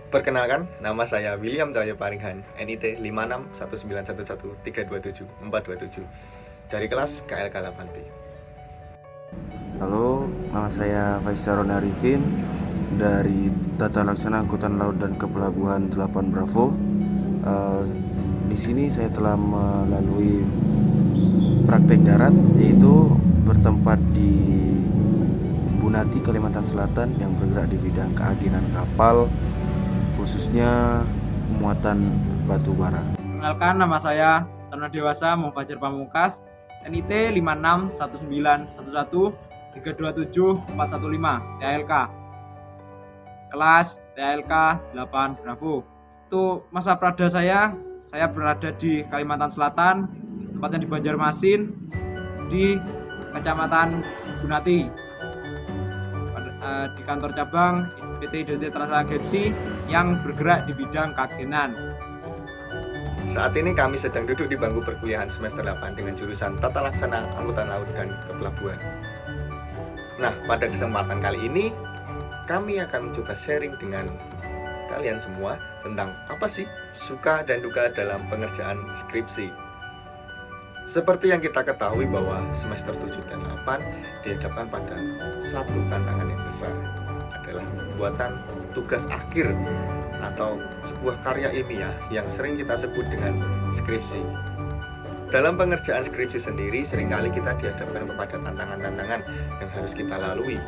Perkenalkan, nama saya William Cahyo Paringhan, NIT 561911327427 dari kelas KLK 8B. Halo, nama saya Faisal Arifin dari Tata Laksana Angkutan Laut dan Kepelabuhan 8 Bravo. Di sini saya telah melalui praktek darat, yaitu bertempat di Bunati, Kalimantan Selatan, yang bergerak di bidang keaginan kapal, khususnya muatan batu bara. Perkenalkan, nama saya Taruna Dewasa Mufajar Pamungkas, NIT 561911327415 TLK, kelas TLK 8 Bravo. Untuk masa prada saya berada di Kalimantan Selatan, tepatnya di Banjarmasin, di Kecamatan Bunati, di kantor cabang PT Identitas Transaksi Agensi yang bergerak di bidang keagenan. Saat ini kami sedang duduk di bangku perkuliahan semester 8 dengan jurusan Tata Laksana Angkutan Laut dan Kepelabuhan. Nah, pada kesempatan kali ini kami akan mencoba sharing dengan kalian semua tentang apa sih suka dan duka dalam pengerjaan skripsi. Seperti yang kita ketahui bahwa semester 7 dan 8 dihadapkan pada satu tantangan yang besar, adalah pembuatan tugas akhir atau sebuah karya ilmiah yang sering kita sebut dengan skripsi. Dalam pengerjaan skripsi sendiri, seringkali kita dihadapkan kepada tantangan-tantangan yang harus kita lalui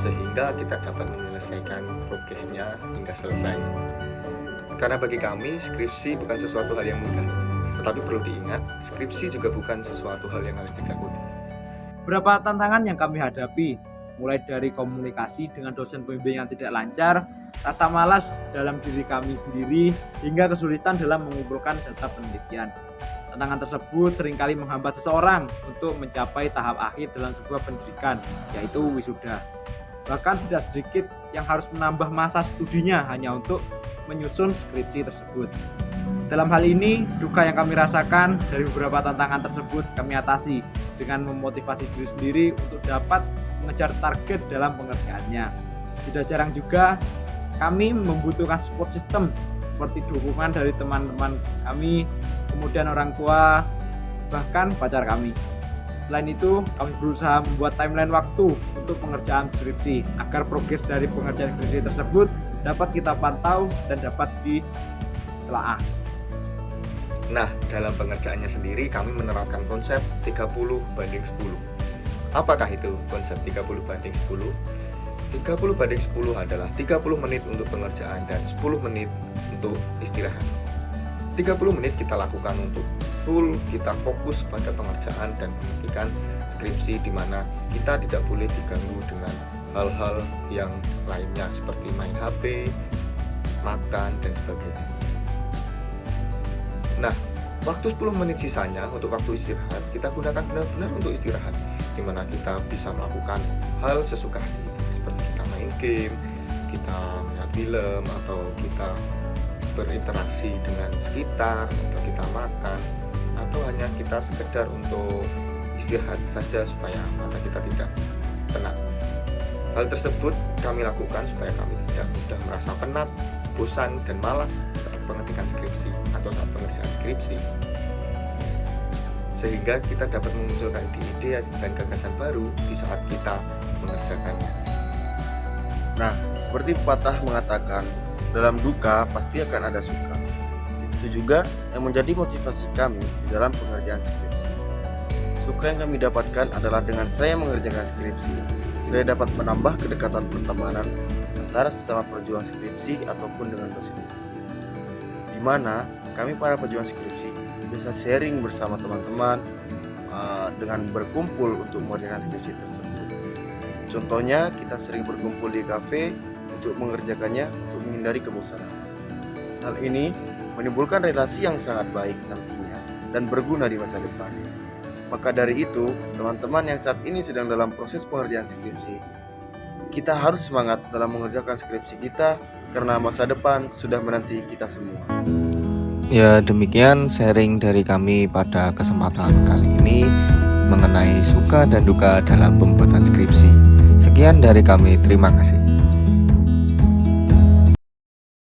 sehingga kita dapat menyelesaikan progresnya hingga selesai. Karena bagi kami, skripsi bukan sesuatu hal yang mudah, tetapi perlu diingat, skripsi juga bukan sesuatu hal yang harus ditakuti. Beberapa tantangan yang kami hadapi, mulai dari komunikasi dengan dosen pembimbing yang tidak lancar, rasa malas dalam diri kami sendiri, hingga kesulitan dalam mengumpulkan data penelitian. Tantangan tersebut seringkali menghambat seseorang untuk mencapai tahap akhir dalam sebuah pendidikan, yaitu wisuda. Bahkan tidak sedikit yang harus menambah masa studinya hanya untuk menyusun skripsi tersebut. Dalam hal ini, duka yang kami rasakan dari beberapa tantangan tersebut kami atasi dengan memotivasi diri sendiri untuk dapat mengejar target dalam pengerjaannya. Tidak jarang juga kami membutuhkan support system seperti dukungan dari teman-teman kami, kemudian orang tua, bahkan pacar kami. Selain itu, kami berusaha membuat timeline waktu untuk pengerjaan skripsi agar progres dari pengerjaan skripsi tersebut dapat kita pantau dan dapat ditelaah. Nah, dalam pengerjaannya sendiri kami menerapkan konsep 30/10. Apakah itu konsep 30/10? 30/10 adalah 30 menit untuk pengerjaan dan 10 menit untuk istirahat. 30 menit kita lakukan untuk full, kita fokus pada pengerjaan dan pendidikan skripsi, di mana kita tidak boleh diganggu dengan hal-hal yang lainnya seperti main HP, makan, dan sebagainya. Nah, waktu 10 menit sisanya untuk waktu istirahat kita gunakan benar-benar untuk istirahat, di mana kita bisa melakukan hal sesuka hati, seperti kita main game, kita melihat film, atau kita berinteraksi dengan sekitar, atau kita makan, atau hanya kita sekedar untuk istirahat saja supaya mata kita tidak penat. Hal tersebut kami lakukan supaya kami tidak mudah merasa penat, bosan, dan malas saat pengetikan skripsi atau saat pengerjaan skripsi, sehingga kita dapat memunculkan ide dan gagasan baru di saat kita mengerjakannya. Nah, seperti pepatah mengatakan, dalam duka pasti akan ada suka. Itu juga yang menjadi motivasi kami di dalam pengerjaan skripsi. Suka yang kami dapatkan adalah dengan saya mengerjakan skripsi, saya dapat menambah kedekatan pertemanan antara sesama perjuang skripsi ataupun dengan dosen. Di mana kami para pejuang skripsi bisa sharing bersama teman-teman dengan berkumpul untuk mengerjakan skripsi tersebut. Contohnya, kita sering berkumpul di kafe untuk mengerjakannya untuk menghindari kebosanan. Hal ini menimbulkan relasi yang sangat baik nantinya dan berguna di masa depan. Maka dari itu, teman-teman yang saat ini sedang dalam proses pengerjaan skripsi, kita harus semangat dalam mengerjakan skripsi kita karena masa depan sudah menanti kita semua. Ya, demikian sharing dari kami pada kesempatan kali ini mengenai suka dan duka dalam pembuatan skripsi. Sekian dari kami, terima kasih.